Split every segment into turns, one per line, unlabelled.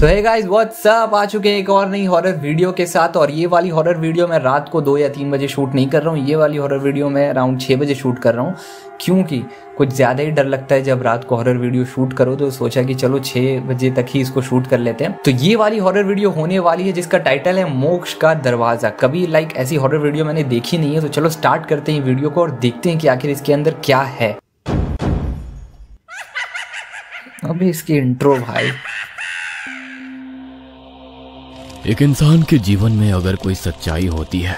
सो hey guys what's up, आ चुके हैं एक और नई हॉरर वीडियो के साथ। और ये वाली हॉरर वीडियो मैं रात को 2 या 3 बजे शूट नहीं कर रहा हूँ। ये वाली हॉरर वीडियो मैं अराउंड 6 बजे शूट कर रहा हूँ, क्योंकि कुछ ज़्यादा ही डर लगता है जब रात को हॉरर वीडियो शूट करो। तो सोचा कि चलो 6 बजे तक ही इसको शूट कर लेते हैं। तो ये वाली हॉरर वीडियो होने वाली है जिसका टाइटल है मोक्ष का दरवाज़ा। कभी ऐसी हॉरर वीडियो मैंने देखी नहीं है। तो चलो स्टार्ट करते हैं वीडियो को और देखते हैं कि आखिर इसके अंदर क्या है। अबे इसकी इंट्रो भाई।
एक इंसान के जीवन में अगर कोई सच्चाई होती है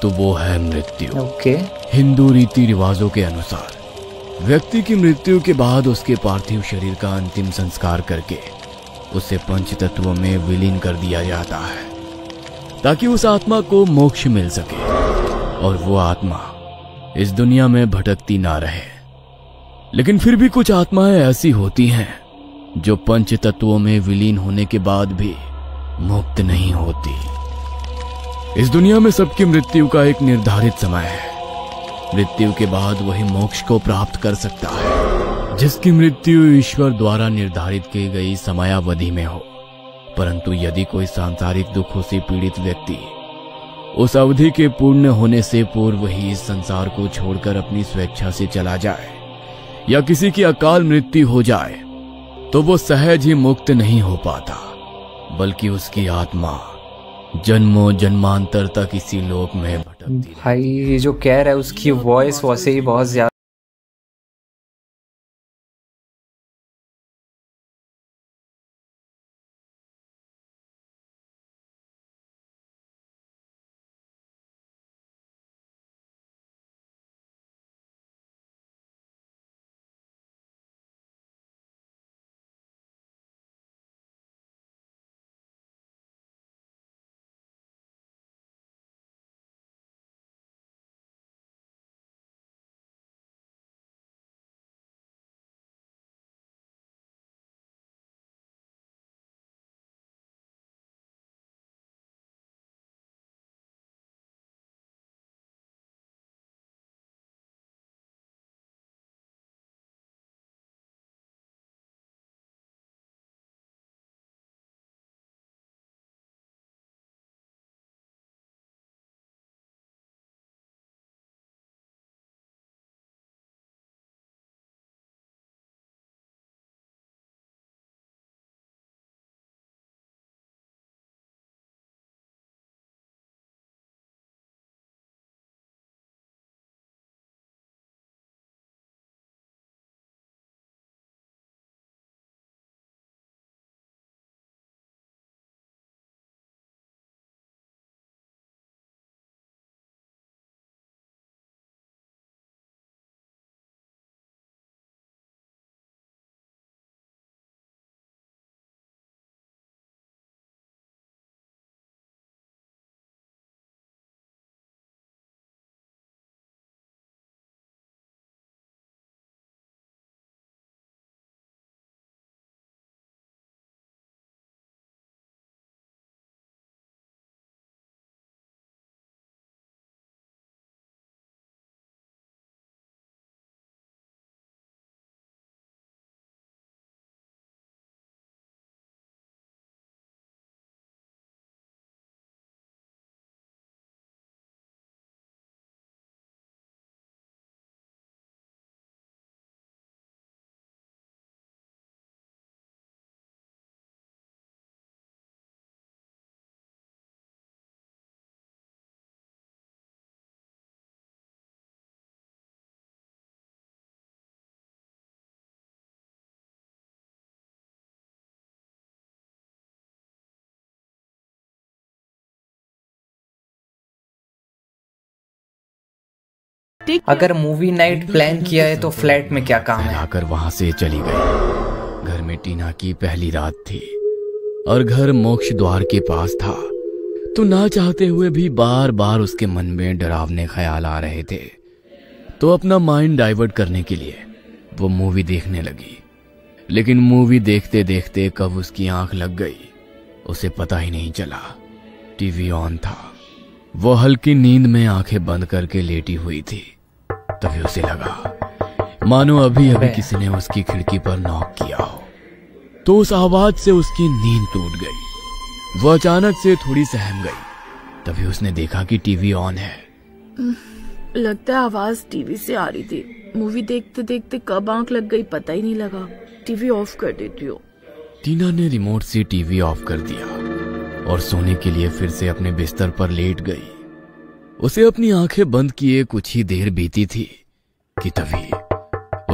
तो वो है मृत्यु।
ओके।
हिंदू रीति रिवाजों के अनुसार व्यक्ति की मृत्यु के बाद उसके पार्थिव शरीर का अंतिम संस्कार करके उसे पंच तत्वों में विलीन कर दिया जाता है ताकि उस आत्मा को मोक्ष मिल सके और वो आत्मा इस दुनिया में भटकती ना रहे। लेकिन फिर भी कुछ आत्माएं ऐसी होती हैं जो पंच तत्वों में विलीन होने के बाद भी मुक्त नहीं होती। इस दुनिया में सबकी मृत्यु का एक निर्धारित समय है। मृत्यु के बाद वही मोक्ष को प्राप्त कर सकता है जिसकी मृत्यु ईश्वर द्वारा निर्धारित की गई समयावधि में हो। परंतु यदि कोई सांसारिक दुखों से पीड़ित व्यक्ति उस अवधि के पूर्ण होने से पूर्व ही इस संसार को छोड़कर अपनी स्वेच्छा से चला जाए या किसी की अकाल मृत्यु हो जाए तो वो सहज ही मुक्त नहीं हो पाता, बल्कि उसकी आत्मा जन्मों जन्मांतर तक इसी लोक में भटकती।
भाई ये जो कह रहा है उसकी वॉइस वैसे ही बहुत ज्यादा अगर मूवी नाइट प्लान किया है तो फ्लैट में क्या काम है?
आकर वहां से चली गई। घर में टीना की पहली रात थी और घर मोक्ष द्वार के पास था, तो ना चाहते हुए भी बार बार उसके मन में डरावने ख्याल आ रहे थे। तो अपना माइंड डाइवर्ट करने के लिए वो मूवी देखने लगी। लेकिन मूवी देखते देखते कब उसकी आंख लग गई उसे पता ही नहीं चला। टीवी ऑन था। वो हल्की नींद में आंखें बंद करके लेटी हुई थी। तभी उसे लगा मानो अभी अभी किसी ने उसकी खिड़की पर नॉक किया हो। तो उस आवाज से उसकी नींद टूट गई। वो अचानक से थोड़ी सहम गई। तभी उसने देखा कि टीवी ऑन है।
लगता है आवाज टीवी से आ रही थी। मूवी देखते देखते कब आंख लग गई पता ही नहीं लगा। टीवी ऑफ कर देती हूँ।
टीना ने रिमोट से टीवी ऑफ कर दिया और सोने के लिए फिर से अपने बिस्तर पर लेट गई। उसे अपनी आंखें बंद किए कुछ ही देर बीती थी कि तभी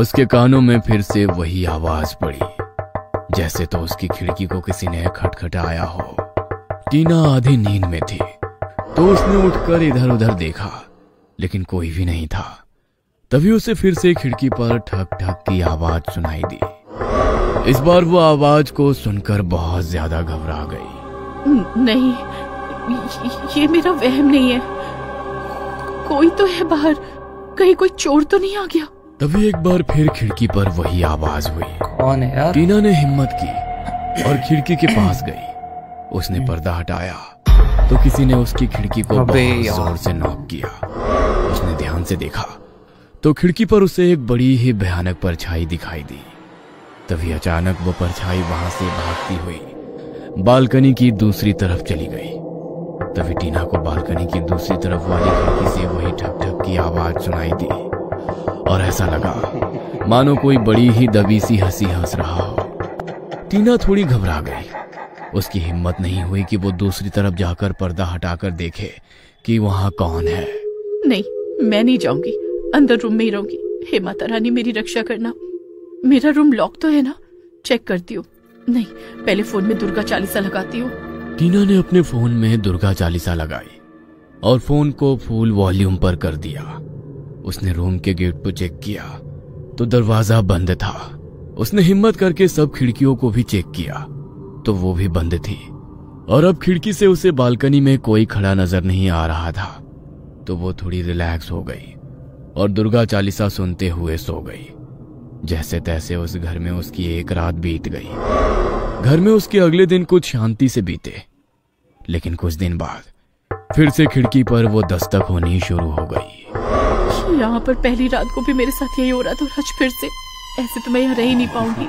उसके कानों में फिर से वही आवाज पड़ी, जैसे तो उसकी खिड़की को किसी ने खटखटाया हो। टीना आधी नींद में थी तो उसने उठकर इधर उधर देखा, लेकिन कोई भी नहीं था। तभी उसे फिर से खिड़की पर ठक ठक की आवाज सुनाई दी। इस बार वो आवाज को सुनकर बहुत ज्यादा घबरा गई।
नहीं, ये मेरा वहम नहीं है। कोई तो है बाहर। कहीं कोई चोर तो नहीं आ गया।
तभी एक बार फिर खिड़की पर वही आवाज हुई।
कौन है यार?
टीना ने हिम्मत की और खिड़की के पास गई। उसने पर्दा हटाया तो किसी ने उसकी खिड़की को बहुत जोर से नॉक किया। उसने ध्यान से देखा तो खिड़की पर उसे एक बड़ी ही भयानक परछाई दिखाई दी। तभी अचानक वो परछाई वहां से भागती हुई बालकनी की दूसरी तरफ चली गई। तभी टीना को बालकनी की दूसरी तरफ वाली खिड़की से वही ठक ठक की आवाज सुनाई दी और ऐसा लगा मानो कोई बड़ी ही दबी सी हंसी हंस रहा हो। टीना थोड़ी घबरा गई। उसकी हिम्मत नहीं हुई कि वो दूसरी तरफ जाकर पर्दा हटाकर देखे कि वहां कौन है।
नहीं, मैं नहीं जाऊंगी। अंदर रूम में ही रहूंगी। हे माता रानी, मेरी रक्षा करना। मेरा रूम लॉक तो है ना? चेक करती हूँ। नहीं, पहले फोन में दुर्गा चालीसा लगाती हूँ।
टीना ने अपने फोन में दुर्गा चालीसा लगाई और फोन को फुल वॉल्यूम पर कर दिया। उसने रूम के गेट को चेक किया तो दरवाजा बंद था। उसने हिम्मत करके सब खिड़कियों को भी चेक किया तो वो भी बंद थी और अब खिड़की से उसे बालकनी में कोई खड़ा नजर नहीं आ रहा था। तो वो थोड़ी रिलैक्स हो गई और दुर्गा चालीसा सुनते हुए सो गई। जैसे तैसे उस घर में उसकी एक रात बीत गई। घर में उसके अगले दिन कुछ शांति से बीते, लेकिन कुछ दिन बाद फिर से खिड़की पर वो दस्तक होनी शुरू हो गई।
यहाँ पर पहली रात को भी मेरे साथ यही हो रहा था और आज फिर से। ऐसे तो मैं यहाँ रह ही नहीं पाऊंगी।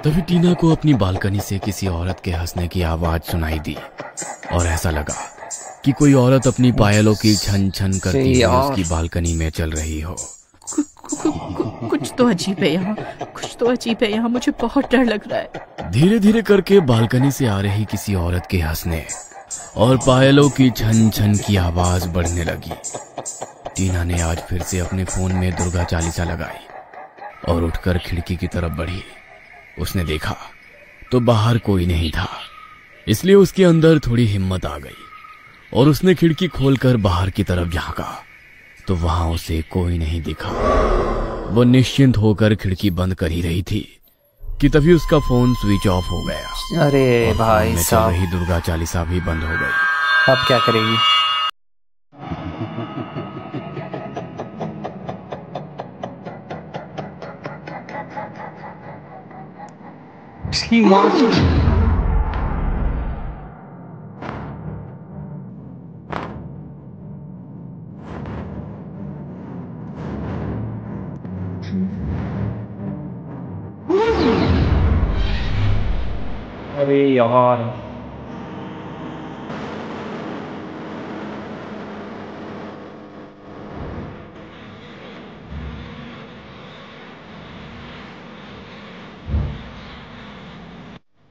तभी टीना को अपनी बालकनी से किसी औरत के हंसने की आवाज सुनाई दी और ऐसा लगा कि कोई औरत अपनी पायलों की छन छन करती हुई उसकी बालकनी में चल रही हो।
कुछ तो अजीब है यहाँ। कुछ तो अजीब है यहाँ। मुझे बहुत डर लग रहा है।
धीरे धीरे करके बालकनी से आ रही किसी औरत के हंसने और पायलों की छन छन की आवाज बढ़ने लगी। टीना ने आज फिर से अपने फोन में दुर्गा चालीसा लगाई और उठकर खिड़की की तरफ बढ़ी। उसने देखा तो बाहर कोई नहीं था, इसलिए उसके अंदर थोड़ी हिम्मत आ गई और उसने खिड़की खोलकर बाहर की तरफ झांका तो वहां उसे कोई नहीं दिखा। वो निश्चिंत होकर खिड़की बंद कर ही रही थी कि तभी उसका फोन स्विच ऑफ हो गया।
अरे भाई साहब,
वही दुर्गा चालीसा भी बंद हो गई।
अब क्या करेगी? अरे यार,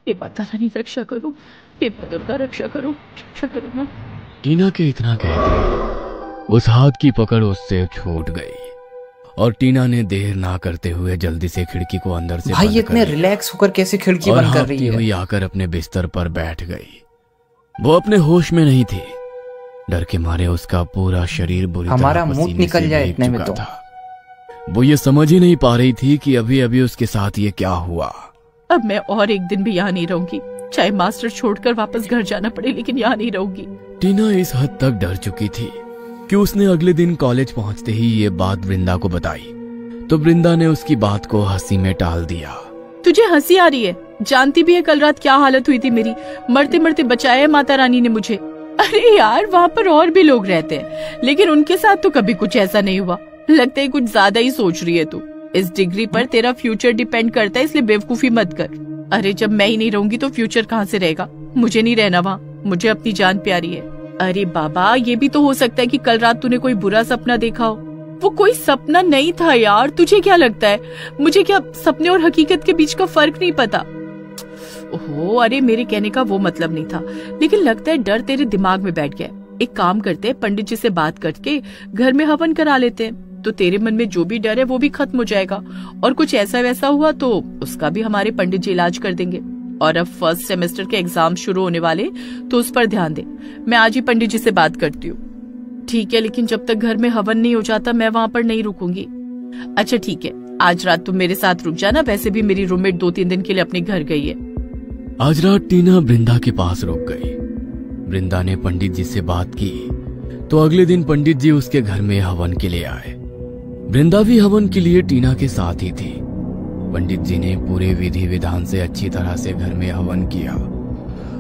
हे माता रानी रक्षा करो। हे दुर्गा रक्षा करो। रक्षा करो ना।
टीना के इतना कहते उस हाथ की पकड़ उससे छूट गई और टीना ने देर ना करते हुए जल्दी से खिड़की को अंदर से
भाई इतने रिलैक्स होकर कैसे खिड़की बंद कर रही है?
हुई आकर अपने बिस्तर पर बैठ गई। वो अपने होश में नहीं थी। डर के मारे उसका पूरा शरीर बुरी तरह
हमारा मुंह निकल जाए इतने में तो
था। वो ये समझ ही नहीं पा रही थी कि अभी अभी उसके साथ ये क्या हुआ।
अब मैं और एक दिन भी यहाँ नहीं रहूंगी। चाहे मास्टर छोड़कर वापस घर जाना पड़े, लेकिन यहाँ नहीं रहूंगी।
टीना इस हद तक डर चुकी थी कि उसने अगले दिन कॉलेज पहुंचते ही ये बात वृंदा को बताई तो वृंदा ने उसकी बात को हंसी में टाल दिया।
तुझे हंसी आ रही है? जानती भी है कल रात क्या हालत हुई थी मेरी। मरते मरते बचाया है माता रानी ने मुझे। अरे यार, वहाँ पर और भी लोग रहते हैं, लेकिन उनके साथ तो कभी कुछ ऐसा नहीं हुआ। लगता है कुछ ज्यादा ही सोच रही है तू। इस डिग्री पर तेरा फ्यूचर डिपेंड करता है, इसलिए बेवकूफी मत कर। अरे जब मैं ही नहीं रहूंगी तो फ्यूचर कहाँ से रहेगा? मुझे नहीं रहना वहाँ, मुझे अपनी जान प्यारी है। अरे बाबा, ये भी तो हो सकता है कि कल रात तूने कोई बुरा सपना देखा हो। वो कोई सपना नहीं था यार, तुझे क्या लगता है मुझे क्या सपने और हकीकत के बीच का फर्क नहीं पता? ओहो, अरे मेरे कहने का वो मतलब नहीं था, लेकिन लगता है डर तेरे दिमाग में बैठ गया। एक काम करते हैं, पंडित जी से बात करके घर में हवन करा लेते हैं, तो तेरे मन में जो भी डर है वो भी खत्म हो जाएगा। और कुछ ऐसा वैसा हुआ तो उसका भी हमारे पंडित जी इलाज कर देंगे। और अब फर्स्ट सेमेस्टर के एग्जाम शुरू होने वाले, तो उस पर ध्यान दे। मैं आज ही पंडित जी से बात करती हूँ। ठीक है, लेकिन जब तक घर में हवन नहीं हो जाता मैं वहाँ पर नहीं रुकूंगी। अच्छा ठीक है, आज रात तुम मेरे साथ रुक जाना, वैसे भी मेरी रूममेट 2-3 दिन के लिए अपने घर गई है।
आज रात टीना वृंदा के पास रुक गई। वृंदा ने पंडित जी से बात की तो अगले दिन पंडित जी उसके घर में हवन के लिए आए। वृंदा भी हवन के लिए टीना के साथ ही थी। पंडित जी ने पूरे विधि विधान से अच्छी तरह से घर में हवन किया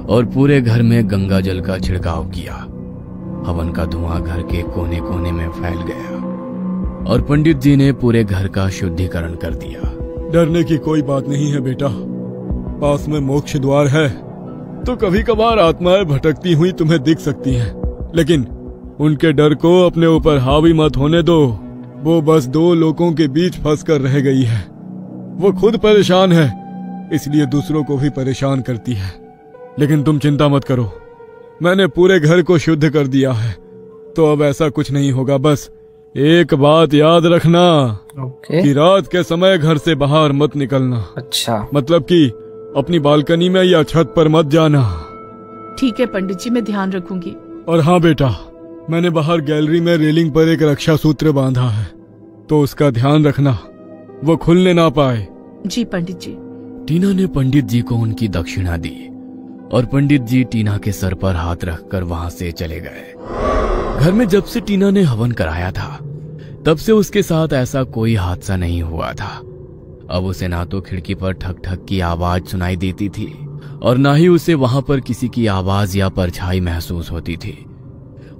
और पूरे घर में गंगा जल का छिड़काव किया। हवन का धुआं घर के कोने कोने में फैल गया और पंडित जी ने पूरे घर का शुद्धिकरण कर दिया।
डरने की कोई बात नहीं है बेटा, पास में मोक्ष द्वार है, तो कभी कभार आत्माएं भटकती हुई तुम्हें दिख सकती हैं, लेकिन उनके डर को अपने ऊपर हावी मत होने दो। वो बस 2 लोगों के बीच फंस कर रह गई है। वो खुद परेशान है, इसलिए दूसरों को भी परेशान करती है। लेकिन तुम चिंता मत करो, मैंने पूरे घर को शुद्ध कर दिया है, तो अब ऐसा कुछ नहीं होगा। बस एक बात याद रखना कि रात के समय घर से बाहर मत निकलना।
अच्छा,
मतलब कि अपनी बालकनी में या छत पर मत जाना।
ठीक है पंडित जी, मैं ध्यान रखूंगी।
और हाँ बेटा, मैंने बाहर गैलरी में रेलिंग पर एक रक्षा सूत्र बांधा है, तो उसका ध्यान रखना, वो खुलने ना पाए।
जी पंडित जी।
टीना ने पंडित जी को उनकी दक्षिणा दी और पंडित जी टीना के सर पर हाथ रखकर वहां से चले गए। घर में जब से टीना ने हवन कराया था तब से उसके साथ ऐसा कोई हादसा नहीं हुआ था। अब उसे ना तो खिड़की पर ठक ठक की आवाज सुनाई देती थी और ना ही उसे वहां पर किसी की आवाज या परछाई महसूस होती थी।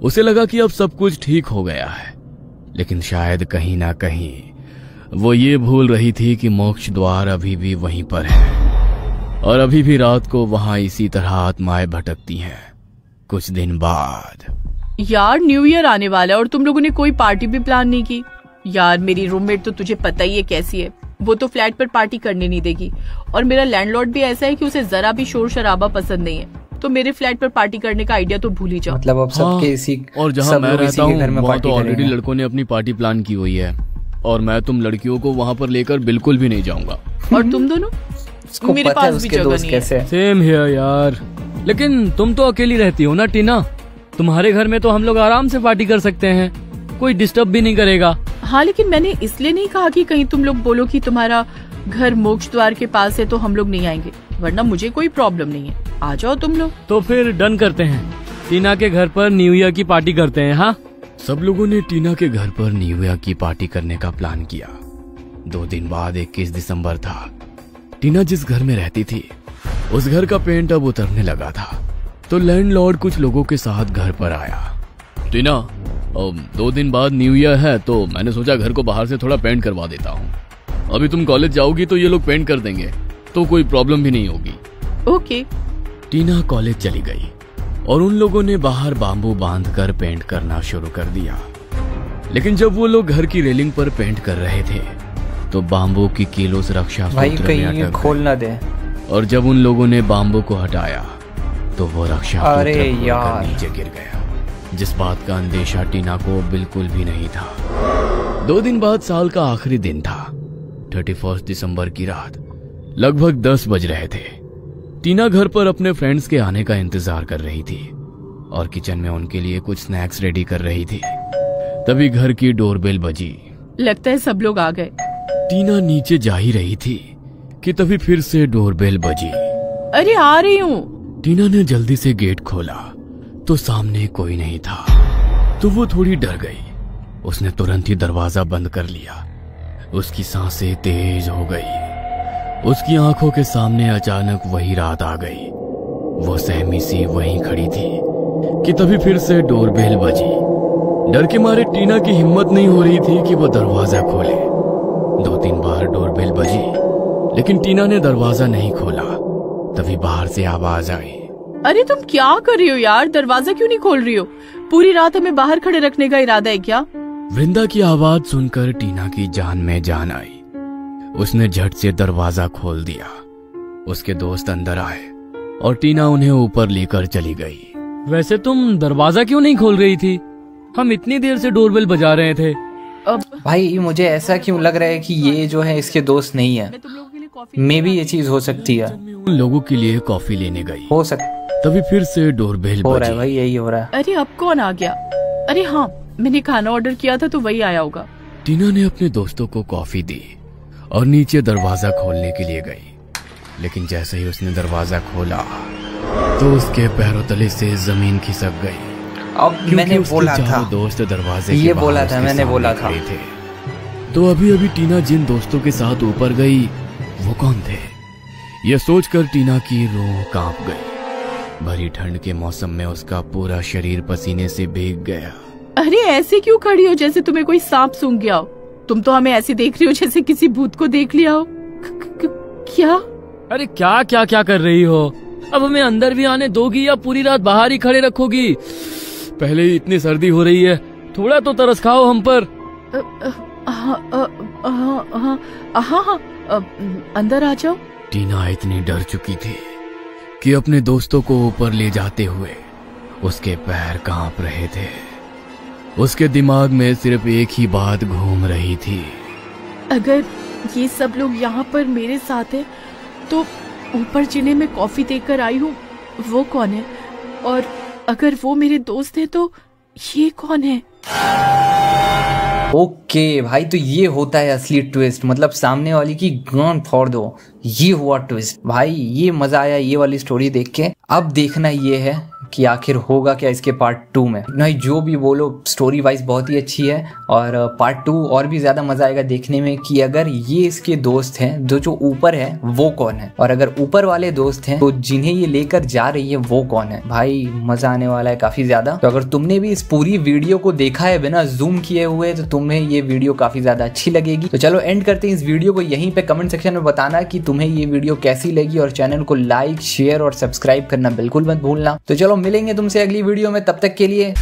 उसे लगा कि अब सब कुछ ठीक हो गया है, लेकिन शायद कहीं ना कहीं वो ये भूल रही थी कि मोक्ष द्वार अभी भी वहीं पर है और अभी भी रात को वहां इसी तरह आत्माएं भटकती हैं। कुछ दिन बाद
यार न्यू ईयर आने वाला है और तुम लोगों ने कोई पार्टी भी प्लान नहीं की। यार मेरी रूममेट तो तुझे पता ही है कैसी है, वो तो फ्लैट पर पार्टी करने नहीं देगी। और मेरा लैंडलॉर्ड भी ऐसा है कि उसे जरा भी शोर शराबा पसंद नहीं है, तो मेरे फ्लैट पर पार्टी करने का आइडिया तो भूल ही जाओ।
मतलब अब सबके इसी
और जहाँ मैं रहता हूँ वहाँ तो ऑलरेडी लड़कों ने अपनी पार्टी प्लान की हुई है और मैं तुम लड़कियों को वहाँ पर लेकर बिल्कुल भी नहीं जाऊंगा।
और तुम दोनों? मेरे पास भी जगह नहीं है।
सेम हियर यार, लेकिन तुम तो अकेली रहती हो ना टीना, तुम्हारे घर में तो हम लोग आराम से पार्टी कर सकते हैं, कोई डिस्टर्ब भी नहीं करेगा।
हाँ, लेकिन मैंने इसलिए नहीं कहा कि कहीं तुम लोग बोलो कि तुम्हारा घर मोक्ष द्वार के पास है तो हम लोग नहीं आएंगे, वरना मुझे कोई प्रॉब्लम नहीं है, आ जाओ तुम लोग।
तो फिर डन करते हैं, टीना के घर पर न्यू ईयर की पार्टी करते हैं। हाँ, सब लोगों ने टीना के घर पर न्यू ईयर की पार्टी करने का प्लान किया। 2 दिन बाद 21 दिसंबर था। टीना जिस घर में रहती थी उस घर का पेंट अब उतरने लगा था, तो लैंडलॉर्ड कुछ लोगों के साथ घर पर आया। टीना, 2 दिन बाद न्यू ईयर है तो मैंने सोचा घर को बाहर से थोड़ा पेंट करवा देता हूँ। अभी तुम कॉलेज जाओगी तो ये लोग पेंट कर देंगे, तो कोई प्रॉब्लम भी नहीं होगी।
ओके।
टीना कॉलेज चली गई और उन लोगों ने बाहर बांबू बांधकर पेंट करना शुरू कर दिया। लेकिन जब वो लोग घर की रेलिंग पर पेंट कर रहे थे तो बांबू की कीलों से रक्षा सूत्र में अटक
खोल ना दे।
और जब उन लोगों ने बांबू को हटाया तो वो रक्षा सूत्र
यार
नीचे गिर गया, जिस बात का अंदेशा टीना को बिल्कुल भी नहीं था। 2 दिन बाद साल का आखिरी दिन था, 31 दिसंबर की रात। लगभग 10 बज रहे थे। टीना घर पर अपने फ्रेंड्स के आने का इंतजार कर रही थी और किचन में उनके लिए कुछ स्नैक्स रेडी कर रही थी। तभी घर की डोरबेल बजी।
लगता है सब लोग आ गए।
टीना नीचे जा ही रही थी कि तभी फिर से डोरबेल बजी।
अरे आ रही हूँ।
टीना ने जल्दी से गेट खोला तो सामने कोई नहीं था, तो वो थोड़ी डर गई। उसने तुरंत ही दरवाजा बंद कर लिया। उसकी सांसें तेज हो गई। उसकी आंखों के सामने अचानक वही रात आ गई। वो सहमी सी वहीं खड़ी थी कि तभी फिर से डोरबेल बजी। डर के मारे टीना की हिम्मत नहीं हो रही थी कि वो दरवाजा खोले। 2-3 बार डोरबेल बजी, लेकिन टीना ने दरवाजा नहीं खोला। तभी बाहर से आवाज आई।
अरे तुम क्या कर रही हो यार, दरवाजा क्यों नहीं खोल रही हो? पूरी रात हमें बाहर खड़े रखने का इरादा है क्या?
वृंदा की आवाज सुनकर टीना की जान में जान आई। उसने झट से दरवाजा खोल दिया। उसके दोस्त अंदर आए और टीना उन्हें ऊपर लेकर चली गई।
वैसे तुम दरवाजा क्यों नहीं खोल रही थी? हम इतनी देर से डोरबेल बजा रहे थे।
अब
भाई मुझे ऐसा क्यों लग रहा है कि ये जो है इसके दोस्त नहीं है।
मैं तुम लोगों के लिए कॉफी
मे भी ये चीज हो सकती है।
उन लोगों के लिए कॉफी लेने गई।
हो सकता
तभी फिर से डोरबेल
हो रहा है
बजी।
भाई, यही हो रहा है।
अरे अब कौन आ गया? अरे हाँ, मैंने खाना ऑर्डर किया था तो वही आया होगा।
टीना ने अपने दोस्तों को कॉफी दी और नीचे दरवाजा खोलने के लिए गई। लेकिन जैसे ही उसने दरवाजा खोला तो उसके पैरों तले से जमीन खिसक गई।
अब
क्योंकि
मैंने
उसके
बोला
चारों
था,
दोस्त दरवाजे
ये
के बाहर
बोला था,
उसके
मैंने
सामने
बोला था।
खड़े थे। तो अभी अभी टीना जिन दोस्तों के साथ ऊपर गई वो कौन थे? यह सोचकर टीना की रूह कांप गई। भरी ठंड के मौसम में उसका पूरा शरीर पसीने से भीग गया।
अरे ऐसे क्यों खड़ी हो जैसे तुम्हें कोई सांप सूंघ गया हो? तुम तो हमें ऐसे देख रही हो जैसे किसी भूत को देख लिया हो। क्या?
अरे क्या क्या क्या कर रही हो? अब हमें अंदर भी आने दोगी या पूरी रात बाहर ही खड़े रखोगी? पहले ही इतनी सर्दी हो रही है, थोड़ा तो तरस खाओ हम पर।
हाँ, अंदर आ जाओ।
टीना इतनी डर चुकी थी कि अपने दोस्तों को ऊपर ले जाते हुए उसके पैर कांप रहे थे। उसके दिमाग में सिर्फ एक ही बात घूम रही थी।
अगर ये सब लोग यहाँ पर मेरे साथ हैं, तो ऊपर जिन्हें मैं कॉफी देकर आई हूँ वो कौन है? और अगर वो मेरे दोस्त हैं तो ये कौन है?
ओके भाई, तो ये होता है असली ट्विस्ट। मतलब सामने वाली की गांड फोड़ दो, ये हुआ ट्विस्ट। भाई ये मजा आया ये वाली स्टोरी देख के। अब देखना ये है कि आखिर होगा क्या इसके पार्ट 2 में। नहीं जो भी बोलो, स्टोरी वाइज बहुत ही अच्छी है और पार्ट 2 और भी ज्यादा मजा आएगा देखने में कि अगर ये इसके दोस्त हैं जो ऊपर है वो कौन है, और अगर ऊपर वाले दोस्त हैं तो जिन्हें ये लेकर जा रही है वो कौन है। भाई मजा आने वाला है काफी ज्यादा। तो अगर तुमने भी इस पूरी वीडियो को देखा है बिना जूम किए हुए तो तुम्हें ये वीडियो काफी ज्यादा अच्छी लगेगी। तो चलो एंड करते हैं इस वीडियो को यहीं पे। कमेंट सेक्शन में बताना कि तुम्हें ये वीडियो कैसी लगी और चैनल को लाइक शेयर और सब्सक्राइब करना बिल्कुल मत भूलना। तो चलो मिलेंगे तुमसे अगली वीडियो में, तब तक के लिए